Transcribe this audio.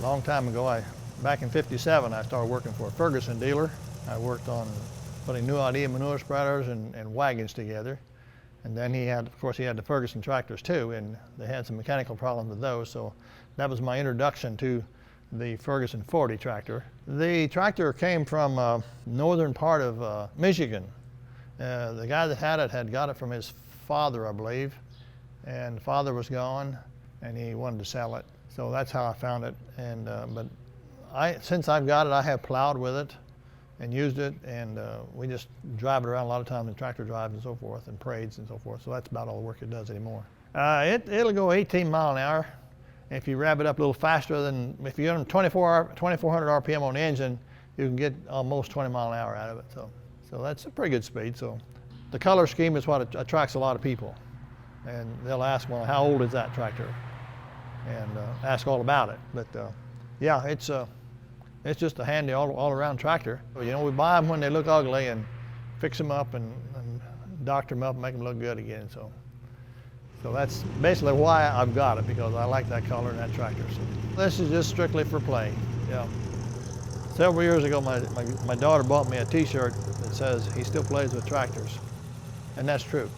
long time ago, back in '57, I started working for a Ferguson dealer. I worked on putting new idea manure spreaders and wagons together. And then of course, he had the Ferguson tractors too, and they had some mechanical problems with those. So that was my introduction to the Ferguson 40 tractor. The tractor came from northern part of Michigan. The guy that had it had got it from his father, I believe, and the father was gone, and he wanted to sell it. So that's how I found it. And but since I've got it, I have plowed with it and used it, and we just drive it around a lot of times in tractor drives and so forth, and parades and so forth. So that's about all the work it does anymore. It'll go 18 miles an hour. If you rev it up a little faster than, if you're on 2400 RPM on the engine, you can get almost 20 miles an hour out of it. So that's a pretty good speed. So the color scheme is what attracts a lot of people. And they'll ask, well, how old is that tractor? And ask all about it. But yeah, it's just a handy all-around tractor. You know, we buy them when they look ugly and fix them up and doctor them up and make them look good again. So that's basically why I've got it, because I like that color and that tractor. So this is just strictly for play. Yeah. Several years ago, my daughter bought me a T-shirt that says he still plays with tractors, and that's true.